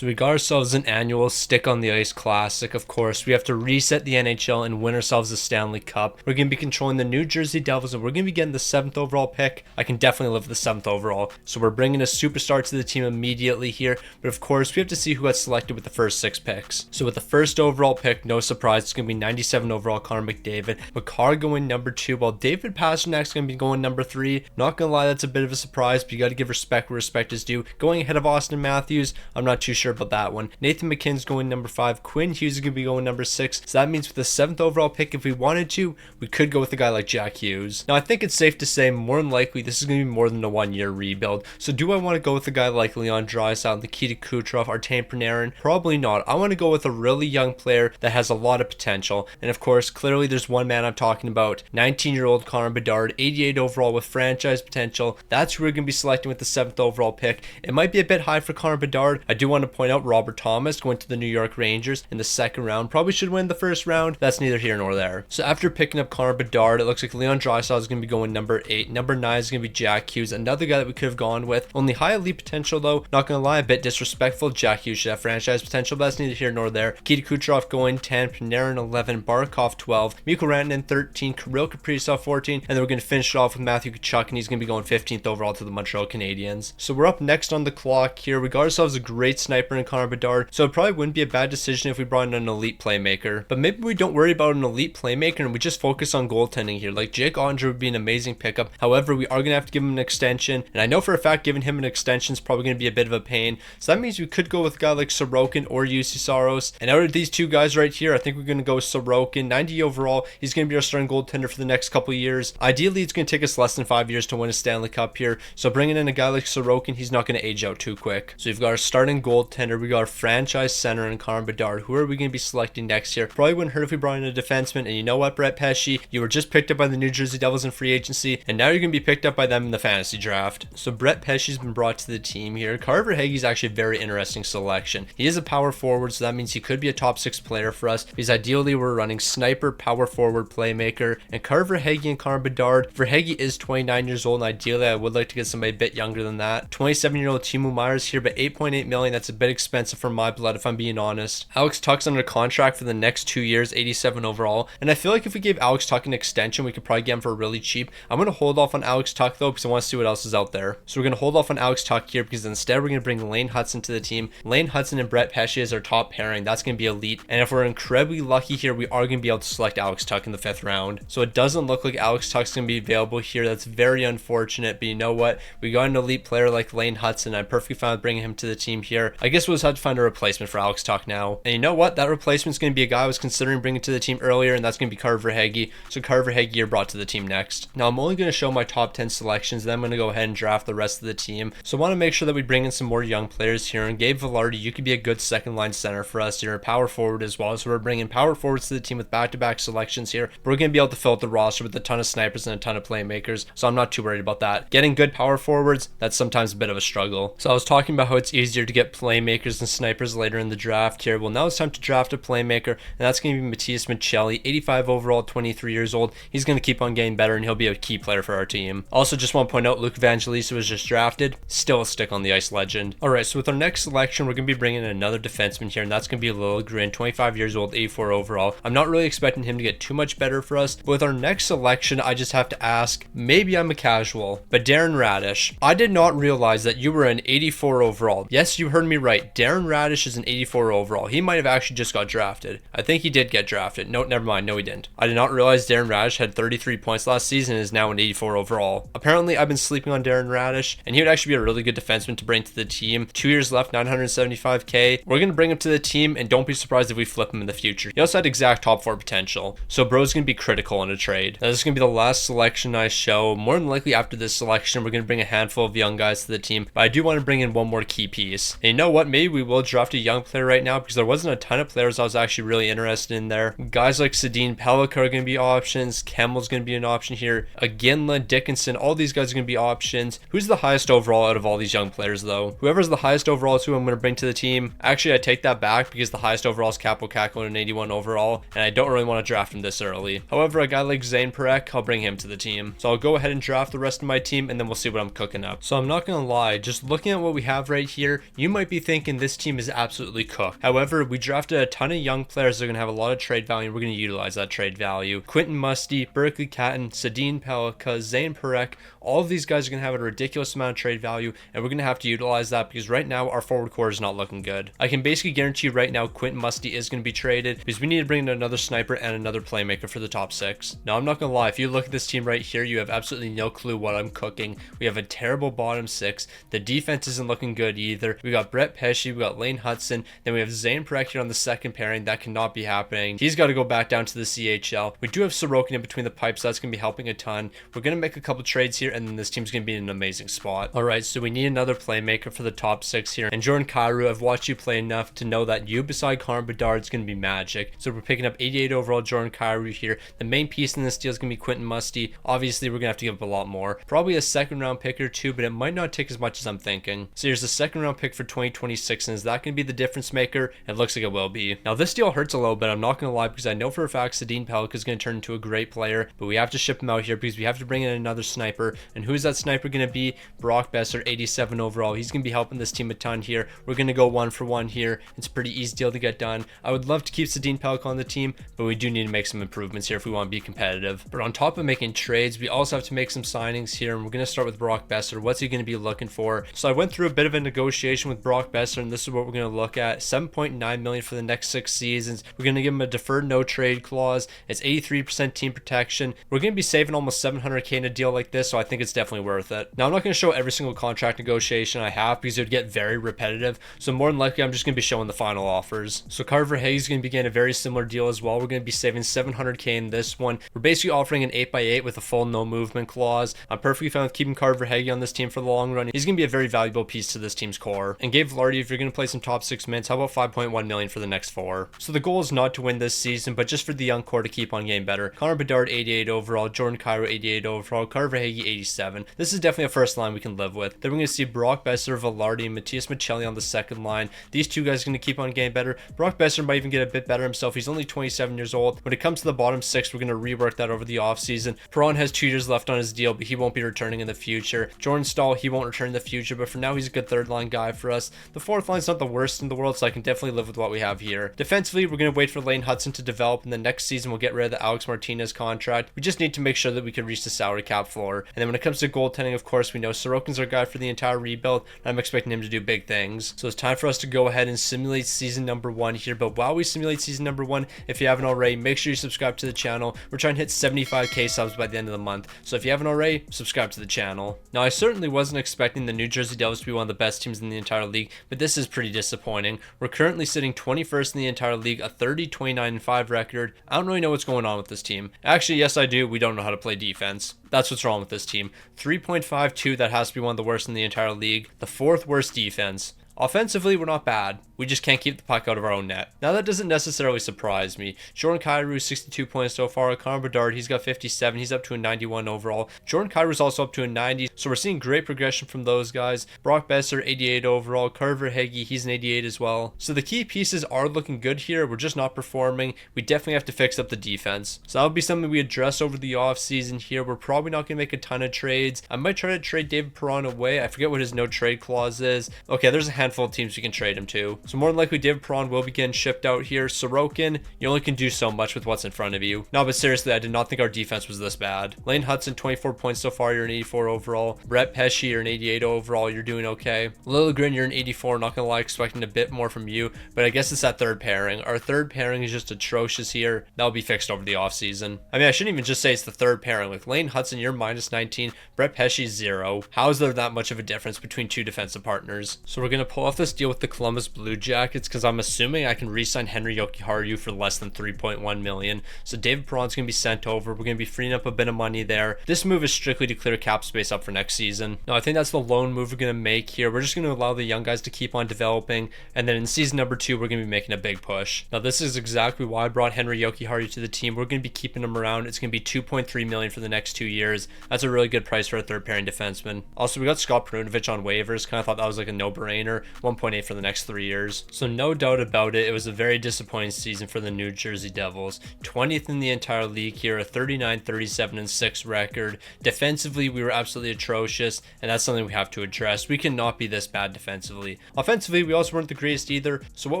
So we got ourselves an annual Stick on the Ice Classic. Of course, we have to reset the NHL and win ourselves the Stanley Cup. We're going to be controlling the New Jersey Devils, and we're going to be getting the 7th overall pick. I can definitely live with the 7th overall. So we're bringing a superstar to the team immediately here. But of course, we have to see who got selected with the first 6 picks. So with the first overall pick, no surprise, it's going to be 97 overall Connor McDavid. Makar going number 2, while David Pasternak's going to be going number 3. Not going to lie, that's a bit of a surprise, but you got to give respect where respect is due. Going ahead of Austin Matthews, I'm not too sure about that one. Nathan McKinnon's going number 5. Quinn Hughes is going to be going number 6. So that means with the 7th overall pick, if we wanted to, we could go with a guy like Jack Hughes. Now, I think it's safe to say more than likely this is going to be more than a 1-year rebuild. So do I want to go with a guy like Leon Draisaitl, Nikita Kucherov, Artemi Panarin? Probably not. I want to go with a really young player that has a lot of potential. And of course, clearly there's one man I'm talking about. 19-year-old Connor Bedard, 88 overall with franchise potential. That's who we're going to be selecting with the 7th overall pick. It might be a bit high for Connor Bedard. I do want to point out Robert Thomas going to the New York Rangers in the 2nd round. Probably should win the 1st round. That's neither here nor there. So after picking up Connor Bedard, it looks like Leon Draisaitl is going to be going number 8. Number 9 is going to be Jack Hughes, another guy that we could have gone with. Only high elite potential though. Not going to lie, a bit disrespectful. Jack Hughes should have franchise potential, but that's neither here nor there. Nikita Kucherov going 10, Panarin 11, Barkov 12, Mikko Rantanen 13, Kirill Kaprizov 14, and then we're going to finish it off with Matthew Tkachuk, and he's going to be going 15th overall to the Montreal Canadiens. So we're up next on the clock here. We got ourselves a great sniper in Connor Bedard, so it probably wouldn't be a bad decision if we brought in an elite playmaker. But maybe we don't worry about an elite playmaker and we just focus on goaltending here. Like Jake Andre would be an amazing pickup. However, we are going to have to give him an extension, and I know for a fact giving him an extension is probably going to be a bit of a pain. So that means we could go with a guy like Sorokin or UC Saros. And out of these two guys right here, I think we're going to go with Sorokin. 90 overall. He's going to be our starting goaltender for the next couple of years. Ideally, it's going to take us less than 5 years to win a Stanley Cup here. So bringing in a guy like Sorokin, he's not going to age out too quick. So we've got our starting goaltender. We got our franchise center in Connor Bedard. Who are we going to be selecting next year? Probably wouldn't hurt if we brought in a defenseman. And you know what, Brett Pesce? You were just picked up by the New Jersey Devils in free agency, and now you're going to be picked up by them in the fantasy draft. So Brett Pesce's been brought to the team here. Carver Hagee's actually a very interesting selection. He is a power forward, so that means he could be a top 6 player for us, because ideally we're running sniper, power forward, playmaker, and Carver Hagee and Connor Bedard. Verhaeghe is 29 years old, and ideally I would like to get somebody a bit younger than that. 27-year-old Timo Meier's here, but $8.8 million, that's a bit expensive for my blood if I'm being honest. Alex Tuch's under contract for the next 2 years, 87 overall, and I feel like if we gave Alex Tuch an extension, we could probably get him for really cheap. I'm going to hold off on Alex Tuch though, because I want to see what else is out there. So we're going to hold off on Alex Tuch here, because instead we're going to bring Lane Hudson to the team. Lane Hudson and Brett Pesce is our top pairing. That's going to be elite, and if we're incredibly lucky here, we are going to be able to select Alex Tuch in the 5th round. So it doesn't look like Alex Tuch's going to be available here. That's very unfortunate, but you know what? We got an elite player like Lane Hudson. I'm perfectly fine with bringing him to the team here. I guess we'll just have to find a replacement for Alex Tuch now. And you know what? That replacement's going to be a guy I was considering bringing to the team earlier, and that's going to be Carver Hagee. So Carver Hagee are brought to the team next. Now I'm only going to show my top 10 selections, then I'm going to go ahead and draft the rest of the team. So I want to make sure that we bring in some more young players here, and Gabe Vilardi, you could be a good second line center for us. You're a power forward as well, so we're bringing power forwards to the team with back-to-back selections here. We're going to be able to fill out the roster with a ton of snipers and a ton of playmakers, so I'm not too worried about that. Getting good power forwards, that's sometimes a bit of a struggle. So I was talking about how it's easier to get playmakers and snipers later in the draft here. Well, now it's time to draft a playmaker, and that's going to be Matthias Michelli, 85 overall, 23 years old. He's going to keep on getting better, and he'll be a key player for our team. Also, just want to point out Luke Evangelista was just drafted. Still a stick on the ice legend. Alright, so with our next selection, we're going to be bringing in another defenseman here, and that's going to be Liljegren, 25 years old, 84 overall. I'm not really expecting him to get too much better for us, but with our next selection, I just have to ask, maybe I'm a casual, but Darren Radish, I did not realize that you were an 84 overall. Yes, you heard me right. Darren Radish is an 84 overall. He might have actually just got drafted. I think he did get drafted. No, never mind. No, he didn't. I did not realize Darren Radish had 33 points last season and is now an 84 overall. Apparently, I've been sleeping on Darren Radish, and he would actually be a really good defenseman to bring to the team. 2 years left, $975K. We're going to bring him to the team, and don't be surprised if we flip him in the future. He also had exact top 4 potential, so bro's going to be critical in a trade. Now, this is going to be the last selection I show. More than likely after this selection, we're going to bring a handful of young guys to the team, but I do want to bring in one more key piece. And you know what? Maybe we will draft a young player right now, because there wasn't a ton of players I was actually really interested in there. Guys like Sedin Pellica are going to be options. Kemmel's going to be an option here. Aginla, Dickinson, all these guys are going to be options. Who's the highest overall out of all these young players though? Whoever's the highest overall is who I'm going to bring to the team. Actually, I take that back, because the highest overall is Capo Caco at an 81 overall, and I don't really want to draft him this early. However, a guy like Zane Perek, I'll bring him to the team. So I'll go ahead and draft the rest of my team, and then we'll see what I'm cooking up. So I'm not going to lie, just looking at what we have right here, you might be thinking thinking this team is absolutely cooked. However, we drafted a ton of young players that are going to have a lot of trade value, and we're going to utilize that trade value. Quentin Musty, Berkeley Catton, Sadine Pelika, Zane Perek, all of these guys are going to have a ridiculous amount of trade value, and we're going to have to utilize that because right now our forward core is not looking good. I can basically guarantee you right now Quentin Musty is going to be traded because we need to bring in another sniper and another playmaker for the top 6. Now, I'm not going to lie, if you look at this team right here, you have absolutely no clue what I'm cooking. We have a terrible bottom 6. The defense isn't looking good either. We got Brett Pesce, we got Lane Hudson, then we have Zane Perek here on the second pairing. That cannot be happening. He's got to go back down to the CHL. We do have Sorokin in between the pipes, so that's going to be helping a ton. We're going to make a couple trades here, and then this team's going to be in an amazing spot. All right, so we need another playmaker for the top 6 here, and Jordan Kyrou, I've watched you play enough to know that you beside Connor Bedard is going to be magic. So we're picking up 88 overall Jordan Kyrou here. The main piece in this deal is going to be Quentin Musty. Obviously, we're going to have to give up a lot more. Probably a second round pick or two, but it might not take as much as I'm thinking. So here's a second round pick for 2026, and is that going to be the difference maker? It looks like it will be. Now, this deal hurts a little bit, I'm not going to lie, because I know for a fact Sadine Pelika is going to turn into a great player, but we have to ship him out here because we have to bring in another sniper. And who's that sniper going to be? Brock Besser, 87 overall. He's going to be helping this team a ton here. We're going to go 1-for-1 here. It's a pretty easy deal to get done. I would love to keep Sadine Pelika on the team, but we do need to make some improvements here if we want to be competitive. But on top of making trades, we also have to make some signings here, and we're going to start with Brock Besser. What's he going to be looking for? So I went through a bit of a negotiation with Brock Besser, and this is what we're going to look at. $7.9 million for the next 6 seasons. We're going to give him a deferred no trade clause. It's 83% team protection. We're going to be saving almost $700K in a deal like this, so I think it's definitely worth it. Now, I'm not going to show every single contract negotiation I have because it would get very repetitive, so more than likely I'm just going to be showing the final offers. So Carver Hayes is going to be getting a very similar deal as well. We're going to be saving $700K in this one. We're basically offering an 8x8 with a full no movement clause. I'm perfectly fine with keeping Carver Hayes on this team for the long run. He's going to be a very valuable piece to this team's core. And Gabe Velarde, if you're going to play some top 6 minutes, how about $5.1 million for the next 4? So the goal is not to win this season, but just for the young core to keep on getting better. Connor Bedard, 88 overall. Jordan Kyrou, 88 overall. Carver Hayes, 87. This is definitely a first line we can live with. Then we're going to see Brock Besser, Velarde, and Matthias Michelli on the second line. These two guys are going to keep on getting better. Brock Besser might even get a bit better himself. He's only 27 years old. When it comes to the bottom 6, we're going to rework that over the offseason. Perron has 2 years left on his deal, but he won't be returning in the future. Jordan Stahl, he won't return in the future, but for now he's a good third line guy for us. The fourth line's not the worst in the world, so I can definitely live with what we have here. Defensively, we're going to wait for Lane Hudson to develop, and the next season we'll get rid of the Alex Martinez contract. We just need to make sure that we can reach the salary cap floor. And then when it comes to goaltending, of course, we know Sorokin's our guy for the entire rebuild, and I'm expecting him to do big things. So it's time for us to go ahead and simulate season number 1 here. But while we simulate season number 1, if you haven't already, make sure you subscribe to the channel. We're trying to hit 75K subs by the end of the month, so if you haven't already, subscribe to the channel. Now, I certainly wasn't expecting the New Jersey Devils to be one of the best teams in the entire league, but this is pretty disappointing. We're currently sitting 21st in the entire league, a 30-29-5 record. I don't really know what's going on with this team. Actually, yes, I do. We don't know how to play defense. That's what's wrong with this team. 3.52, that has to be one of the worst in the entire league. The 4th worst defense. Offensively, we're not bad. We just can't keep the puck out of our own net. Now, that doesn't necessarily surprise me. Jordan Kyrou, 62 points so far. Connor Bedard, he's got 57. He's up to a 91 overall. Jordan Kyrou's also up to a 90. So we're seeing great progression from those guys. Brock Besser, 88 overall. Carver Hagee, he's an 88 as well. So the key pieces are looking good here. We're just not performing. We definitely have to fix up the defense. So that'll be something we address over the offseason here. We're probably not going to make a ton of trades. I might try to trade David Perron away. I forget what his no trade clause is. Okay, there's a handful of teams we can trade him to. So more than likely David Perron will be getting shipped out here. Sorokin, you only can do so much with what's in front of you. No, but seriously, I did not think our defense was this bad. Lane Hudson, 24 points so far. You're an 84 overall. Brett Pesce, you're an 88 overall. You're doing okay. Liljegren, you're an 84. Not gonna lie, expecting a bit more from you, but I guess it's that third pairing. Our third pairing is just atrocious here. That'll be fixed over the offseason. I mean, I shouldn't even just say it's the third pairing. Like Lane Hudson, you're minus 19. Brett Pesce, 0. How is there that much of a difference between two defensive partners? So we're gonna pull off this deal with the Columbus Blue Jackets because I'm assuming I can re-sign Henry Jokiharju for less than $3.1 million. So David Perron's gonna be sent over. We're gonna be freeing up a bit of money there. This move is strictly to clear cap space up for next season. Now, I think that's the lone move we're gonna make here. We're just gonna allow the young guys to keep on developing, and then in season number 2, we're gonna be making a big push. Now, this is exactly why I brought Henry Jokiharju to the team. We're gonna be keeping him around. It's gonna be $2.3 million for the next 2 years. That's a really good price for a third pairing defenseman. Also, we got Scott Perunovich on waivers. Kind of thought that was like a no-brainer. player, 1.8 for the next 3 years. So no doubt about it, it was a very disappointing season for the New Jersey Devils. 20th in the entire league here, a 39-37-6 record. Defensively, we were absolutely atrocious, and that's something we have to address. We cannot be this bad defensively. Offensively, we also weren't the greatest either. So what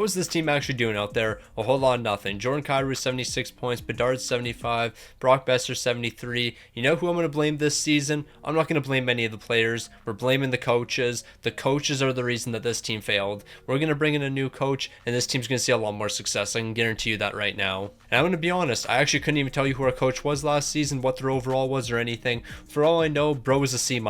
was this team actually doing out there? A whole lot of nothing. Jordan Kyrou 76 points, Bedard 75, Brock Besser 73. You know who I'm going to blame this season? I'm not going to blame any of the players. We're blaming the coaches. The coaches are the reason that this team failed. We're going to bring in a new coach, and this team's going to see a lot more success. I can guarantee you that right now. And I'm going to be honest, I actually couldn't even tell you who our coach was last season, what their overall was or anything. For all I know, bro was a C-.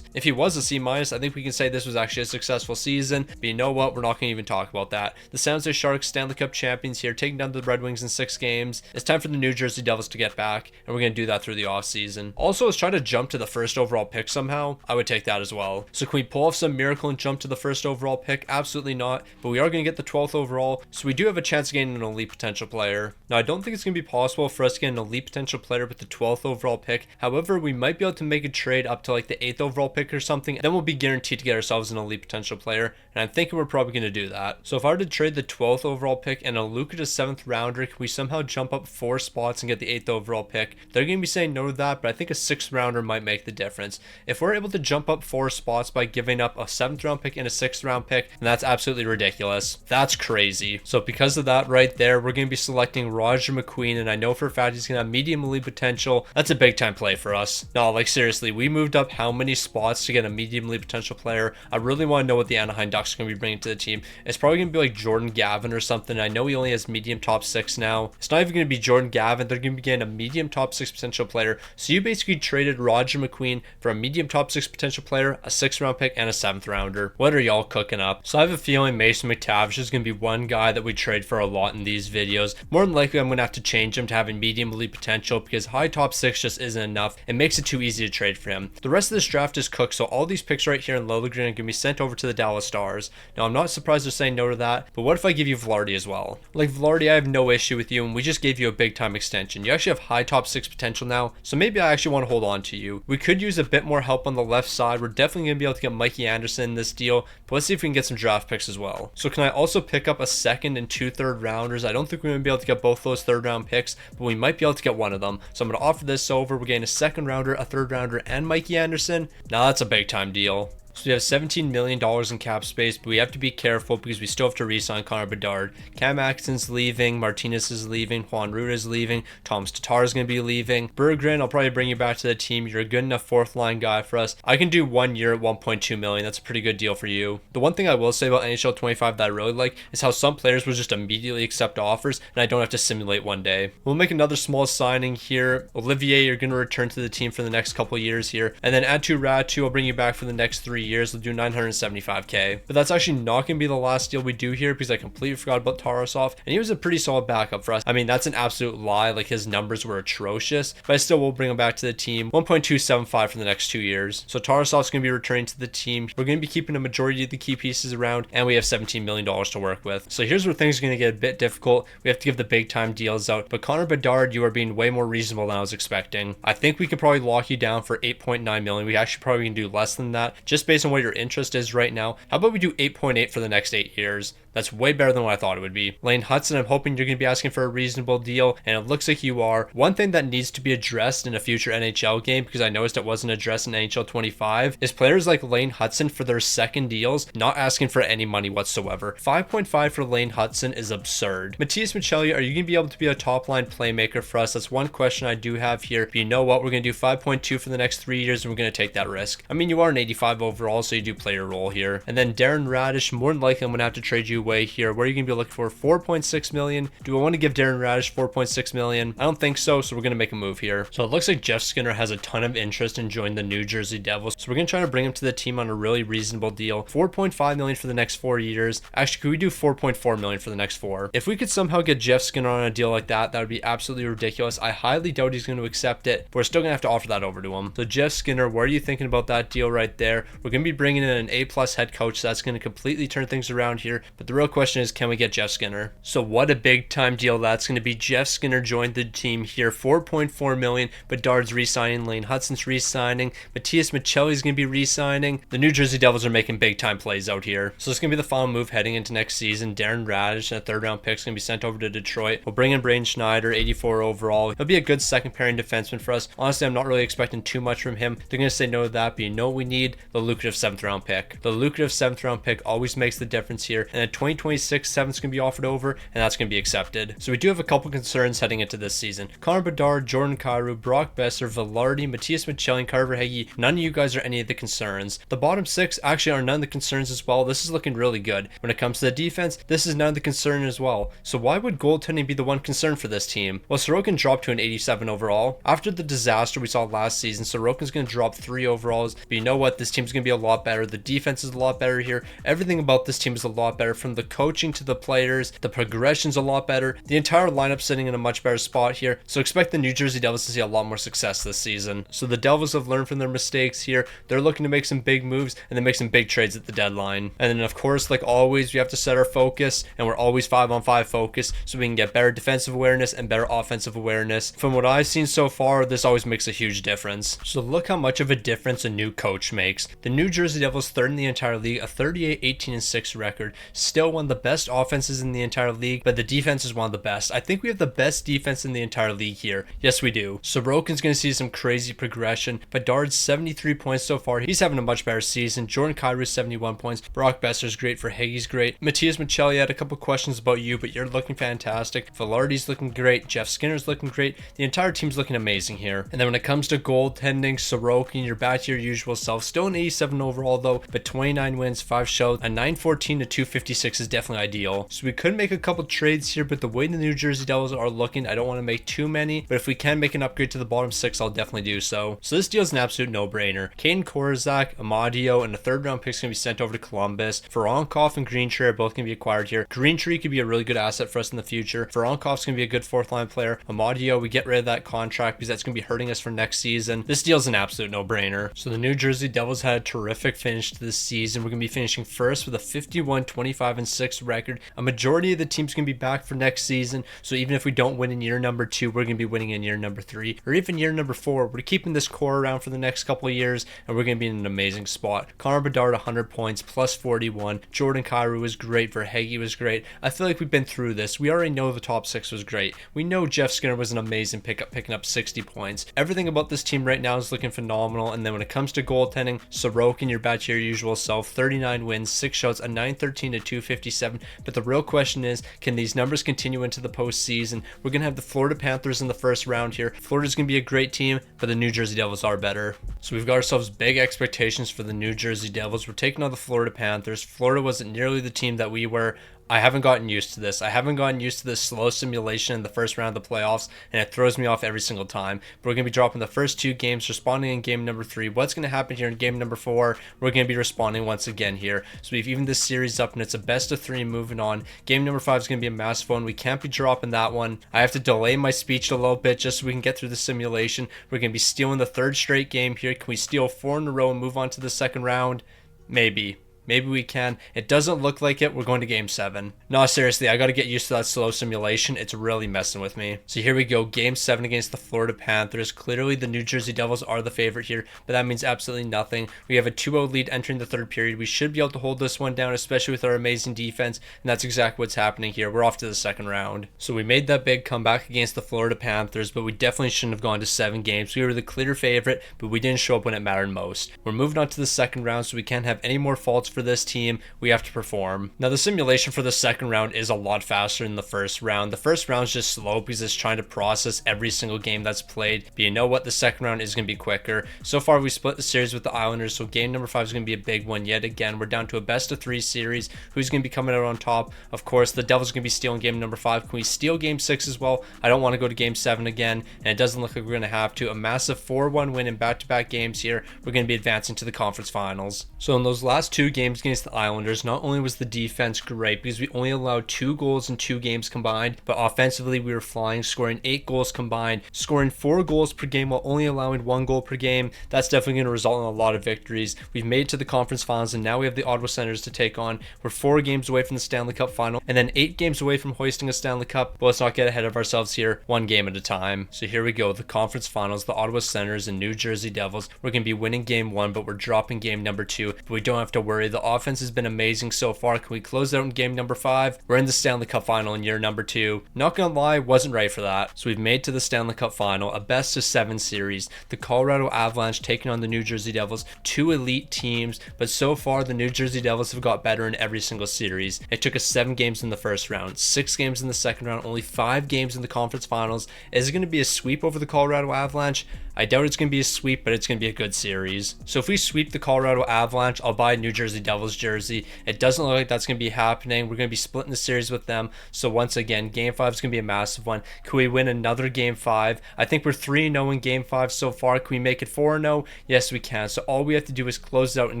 If he was a C-, I think we can say this was actually a successful season, but you know what? We're not going to even talk about that. The San Jose Sharks, Stanley Cup champions here, taking down the Red Wings in 6 games. It's time for the New Jersey Devils to get back, and we're going to do that through the offseason. Also, let's try to jump to the first overall pick somehow. I would take that as well. So can we pull off some miracle and jump to the first overall pick? Absolutely not, but we are going to get the 12th overall, so we do have a chance of getting an elite potential player. Now, I don't think it's going to be possible for us to get an elite potential player with the 12th overall pick. However, we might be able to make a trade up to like the 8th overall pick or something, and then we'll be guaranteed to get ourselves an elite potential player, and I'm thinking we're probably going to do that. So if I were to trade the 12th overall pick and a lucrative 7th rounder, can we somehow jump up 4 spots and get the 8th overall pick? They're going to be saying no to that, but I think a 6th rounder might make the difference. If we're able to jump up 4 spots by giving up a 7th round pick and a 6th round pick, then that's absolutely ridiculous. That's crazy. So because of that right there, we're going to be selecting Roger McQueen, and I know for a fact he's going to have medium elite potential. That's a big time play for us. No, like seriously, we moved up how many spots to get a medium elite potential player? I really want to know what the Anaheim Ducks are going to be bringing to the team. It's probably going to be like Jordan Gavin or something. I know he only has medium top 6 now. It's not even going to be Jordan Gavin. They're going to be getting a medium top 6 potential player. So you basically traded Roger McQueen for a medium top 6 potential player, a 6th round pick, and a 7th rounder. What are y'all cooking up? So I have a feeling Mason McTavish is going to be one guy that we trade for a lot in these videos. More than likely, I'm going to have to change him to having medium elite potential because high top 6 just isn't enough. It makes it too easy to trade for him. The rest of this draft is cooked, so all these picks right here in Liljegren are going to be sent over to the Dallas Stars. Now, I'm not surprised they're saying no to that, but what if I give you Velarde as well? Like, Velarde, I have no issue with you, and we just gave you a big time extension. You actually have high top 6 potential now, so maybe I actually want to hold on to you. We could use a bit more help on the left side. We're definitely going to be able to get Mikey Anderson in this deal, but let's see if we can get some draft picks as well. So can I also pick up a 2nd and 2 third rounders? I don't think we're going to be able to get both those 3rd round picks, but we might be able to get one of them. So I'm going to offer this over. We're getting a 2nd rounder, a 3rd rounder, and Mikey Anderson. Now that's a big time deal. So we have $17 million in cap space, but we have to be careful because we still have to re-sign Connor Bedard. Cam Atkinson's leaving, Martinez is leaving, Juan Ruda is leaving, Thomas Tatar is going to be leaving. Berggren, I'll probably bring you back to the team. You're a good enough 4th line guy for us. I can do 1 year at $1.2 million. That's a pretty good deal for you. The one thing I will say about NHL 25 that I really like is how some players will just immediately accept offers, and I don't have to simulate one day. We'll make another small signing here. Olivier, you're going to return to the team for the next couple years here. And then Atu Ratu, I'll bring you back for the next 3 years. We'll do $975K. But that's actually not going to be the last deal we do here because I completely forgot about Tarasov, and he was a pretty solid backup for us. I mean, that's an absolute lie. Like, his numbers were atrocious, but I still will bring him back to the team. 1.275 for the next 2 years. So Tarasov's going to be returning to the team. We're going to be keeping a majority of the key pieces around, and we have $17 million to work with. So here's where things are going to get a bit difficult. We have to give the big time deals out, but Connor Bedard, you are being way more reasonable than I was expecting. I think we could probably lock you down for $8.9 million. We actually probably can do less than that just based on what your interest is right now. How about we do 8.8 for the next 8 years? That's way better than what I thought it would be. Lane Hudson, I'm hoping you're going to be asking for a reasonable deal, and it looks like you are. One thing that needs to be addressed in a future NHL game, because I noticed it wasn't addressed in NHL 25, is players like Lane Hudson for their 2nd deals not asking for any money whatsoever. 5.5 for Lane Hudson is absurd. Matthias Michelli, are you going to be able to be a top line playmaker for us? That's one question I do have here. But you know what? We're going to do 5.2 for the next 3 years, and we're going to take that risk. I mean, you are an 85 overall, so you do play your role here. And then Darren Radish, more than likely I'm going to have to trade you away here. Where are you going to be looking for? 4.6 million. Do I want to give Darren Radish 4.6 million? I don't think so, so we're going to make a move here. So it looks like Jeff Skinner has a ton of interest in joining the New Jersey Devils, so we're going to try to bring him to the team on a really reasonable deal. 4.5 million for the next 4 years. Actually, could we do 4.4 million for the next 4? If we could somehow get Jeff Skinner on a deal like that, that would be absolutely ridiculous. I highly doubt he's going to accept it, but we're still going to have to offer that over to him. So Jeff Skinner, what are you thinking about that deal right there? We're going going to be bringing in an A+ head coach that's going to completely turn things around here. But the real question is, can we get Jeff Skinner? So what a big time deal that's going to be. Jeff Skinner joined the team here, $4.4 million. Bedard's re-signing, Lane Hudson's re-signing, Matthias Michelli's going to be re-signing. The New Jersey Devils are making big time plays out here. So it's going to be the final move heading into next season. Darren Radish, a 3rd round pick, is going to be sent over to Detroit. We'll bring in Braden Schneider, 84 overall. He'll be a good second pairing defenseman for us. Honestly, I'm not really expecting too much from him. They're going to say no to that, but you know what we need? The lucrative 7th round pick. The lucrative 7th round pick always makes the difference here. And a 2026 7th is going to be offered over, and that's going to be accepted. So we do have a couple concerns heading into this season. Connor Bedard, Jordan Kyrou, Brock Besser, Velarde, Matthias Michelli, and Carver Hagee. None of you guys are any of the concerns. The bottom 6 actually are none of the concerns as well. This is looking really good. When it comes to the defense, this is none of the concern as well. So why would goaltending be the one concern for this team? Well, Sorokin dropped to an 87 overall. After the disaster we saw last season, Sorokin's going to drop 3 overalls. But you know what? This team's going to be a lot better. The defense is a lot better here. Everything about this team is a lot better, from the coaching to the players. The progression's a lot better. The entire lineup's sitting in a much better spot here. So expect the New Jersey Devils to see a lot more success this season. So the Devils have learned from their mistakes here. They're looking to make some big moves and then make some big trades at the deadline. And then of course, like always, we have to set our focus, and we're always 5-on-5 focus, so we can get better defensive awareness and better offensive awareness. From what I've seen so far, this always makes a huge difference. So look how much of a difference a new coach makes. The New Jersey Devils, 3rd in the entire league, a 38-18-6 record, still one of the best offenses in the entire league, but the defense is one of the best. I think we have the best defense in the entire league here. Yes, we do. Sorokin's going to see some crazy progression. Bedard's 73 points so far. He's having a much better season. Jordan Kyrou, 71 points. Brock Besser's great. For Hagee's great. Matthias Michelli, had a couple questions about you, but you're looking fantastic. Velarde's looking great. Jeff Skinner's looking great. The entire team's looking amazing here. And then when it comes to goaltending, Sorokin, you're back to your usual self. Still an 87 overall though, but 29 wins, 5 shows. A 914 to 256 is definitely ideal. So we could make a couple trades here, but the way the New Jersey Devils are looking, I don't want to make too many, but if we can make an upgrade to the bottom 6, I'll definitely do so. So this deal is an absolute no-brainer. Caden Korczak, Amadio, and a 3rd round pick is going to be sent over to Columbus. Voronkov and Greentree are both going to be acquired here. Greentree could be a really good asset for us in the future. Voronkov's going to be a good 4th line player. Amadio, we get rid of that contract because that's going to be hurting us for next season. This deal is an absolute no-brainer. So the New Jersey Devils had a terrific finish to this season. We're going to be finishing 1st with a 51-25-6 record. A majority of the team's going to be back for next season. So even if we don't win in year number 2, we're going to be winning in year number 3 or even year number 4. We're keeping this core around for the next couple of years, and we're going to be in an amazing spot. Connor Bedard, 100 points, plus 41. Jordan Kyrou was great. Verhaeghe was great. I feel like we've been through this. We already know the top 6 was great. We know Jeff Skinner was an amazing pickup, picking up 60 points. Everything about this team right now is looking phenomenal. And then when it comes to goaltending, Sorokin, you're back to your usual self. 39 wins, 6 shots, a 913 to 257. But the real question is, can these numbers continue into the postseason? We're going to have the Florida Panthers in the 1st round here. Florida's going to be a great team, but the New Jersey Devils are better. So we've got ourselves big expectations for the New Jersey Devils. We're taking on the Florida Panthers. Florida wasn't nearly the team that we were. I haven't gotten used to this. I haven't gotten used to this slow simulation in the 1st round of the playoffs, and it throws me off every single time. But we're going to be dropping the first 2 games, responding in game number 3. What's going to happen here in game number 4? We're going to be responding once again here. So we've evened this series up, and it's a best of 3 moving on. Game number 5 is going to be a massive one. We can't be dropping that one. I have to delay my speech a little bit just so we can get through the simulation. We're going to be stealing the 3rd straight game here. Can we steal 4 in a row and move on to the 2nd round? Maybe. Maybe we can. It doesn't look like it. We're going to game 7. No, seriously, I got to get used to that slow simulation. It's really messing with me. So here we go. Game 7 against the Florida Panthers. Clearly, the New Jersey Devils are the favorite here, but that means absolutely nothing. We have a 2-0 lead entering the 3rd period. We should be able to hold this one down, especially with our amazing defense, and that's exactly what's happening here. We're off to the 2nd round. So we made that big comeback against the Florida Panthers, but we definitely shouldn't have gone to 7 games. We were the clear favorite, but we didn't show up when it mattered most. We're moving on to the 2nd round, so we can't have any more faults for this team. We have to perform. Now, the simulation for the 2nd round is a lot faster than the 1st round. The 1st round is just slow because it's trying to process every single game that's played. But you know what? The 2nd round is going to be quicker. So far, we split the series with the Islanders, so game number 5 is going to be a big one yet again. We're down to a best of 3 series. Who's going to be coming out on top? Of course, the Devils are going to be stealing game number 5. Can we steal game 6 as well? I don't want to go to game 7 again, and it doesn't look like we're going to have to. A massive 4-1 win in back-to-back games here. We're going to be advancing to the conference finals. So in those last 2 games games against the Islanders, not only was the defense great because we only allowed 2 goals in 2 games combined, but offensively we were flying, scoring 8 goals combined, scoring 4 goals per game while only allowing 1 goal per game. That's definitely going to result in a lot of victories. We've made it to the conference finals, and now we have the Ottawa Senators to take on. We're 4 games away from the Stanley Cup final, and then 8 games away from hoisting a Stanley Cup. But let's not get ahead of ourselves here, 1 game at a time. So here we go, the conference finals, the Ottawa Senators and New Jersey Devils. We're going to be winning game 1, but we're dropping game number 2. But we don't have to worry. The offense has been amazing so far. Can we close out in game number 5? We're in the Stanley Cup final in year number 2. Not gonna lie, wasn't ready for that. So we've made to the Stanley Cup final, a best of 7 series. The Colorado Avalanche taking on the New Jersey Devils, 2 elite teams, but so far the New Jersey Devils have got better in every single series. It took us 7 games in the first round, 6 games in the second round, only 5 games in the conference finals. Is it going to be a sweep over the Colorado Avalanche? I doubt it's going to be a sweep, but it's going to be a good series. So if we sweep the Colorado Avalanche, I'll buy a New Jersey Devils jersey. It doesn't look like that's going to be happening. We're going to be splitting the series with them. So once again, game 5 is going to be a massive one. Can we win another game 5? I think we're 3-0 in game 5 so far. Can we make it 4-0? Yes, we can. So all we have to do is close it out in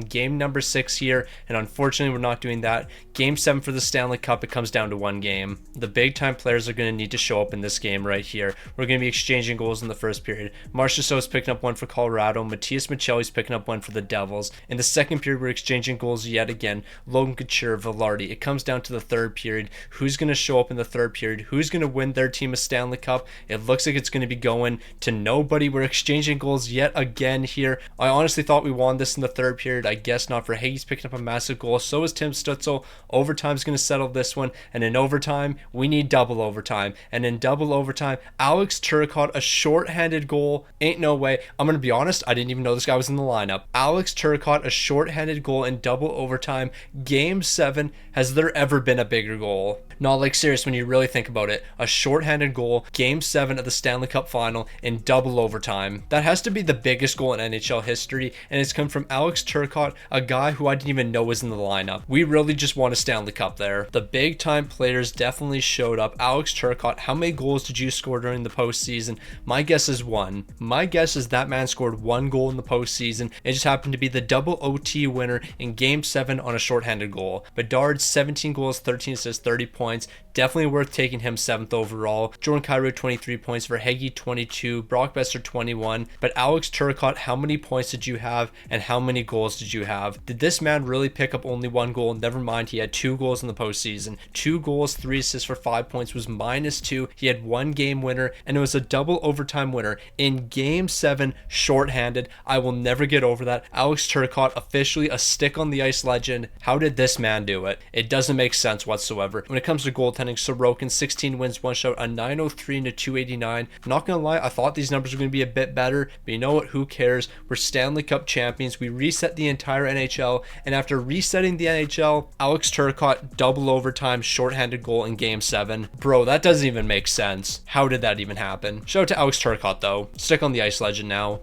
game number 6 here. And unfortunately, we're not doing that. Game 7 for the Stanley Cup, it comes down to 1 game. The big time players are going to need to show up in this game right here. We're going to be exchanging goals in the first period. Marchessault is picking up 1 for Colorado. Matias Maccelli's picking up 1 for the Devils. In the second period, we're exchanging goals yet again. Logan Couture, Velarde. It comes down to the third period. Who's going to show up in the third period? Who's going to win their team a Stanley Cup? It looks like it's going to be going to nobody. We're exchanging goals yet again here. I honestly thought we won this in the third period. I guess not. For Hage's picking up a massive goal. So is Tim Stützle. Overtime's going to settle this one. And in overtime, we need double overtime. And in double overtime, Alex Turcotte, a shorthanded goal. Ain't no way. I'm going to be honest, I didn't even know this guy was in the lineup. Alex Turcotte, a shorthanded goal in double overtime. Game 7. Has there ever been a bigger goal? Not like serious when you really think about it. A shorthanded goal, game 7 of the Stanley Cup final in double overtime. That has to be the biggest goal in NHL history, and it's come from Alex Turcotte, a guy who I didn't even know was in the lineup. We really just won a Stanley Cup there. The big time players definitely showed up. Alex Turcotte, how many goals did you score during the postseason? My guess is 1. My guess is that man scored 1 goal in the postseason. It just happened to be the double OT winner in game 7 on a shorthanded goal. Bedard, 17 goals, 13 assists, 30 points. Definitely worth taking him 7th overall. Jordan Kyrou, 23 points. Verhaeghe, 22. Brock Besser, 21. But Alex Turcotte, how many points did you have and how many goals did you have? Did this man really pick up only 1 goal? Never mind, he had 2 goals in the postseason. 2 goals, 3 assists for 5 points was -2. He had 1 game winner, and it was a double overtime winner in game 7, shorthanded. I will never get over that. Alex Turcotte, officially a stick on the ice legend. How did this man do it? It doesn't make sense whatsoever. When it comes to goaltending, Sorokin, 16 wins, 1 shutout, a 903 and a 289. Not gonna lie, I thought these numbers were gonna be a bit better, but you know what? Who cares? We're Stanley Cup champions. We reset the entire NHL, and after resetting the NHL, Alex Turcotte, double overtime, shorthanded goal in game 7. Bro, that doesn't even make sense. How did that even happen? Shout out to Alex Turcotte though. Stick on the ice legend now.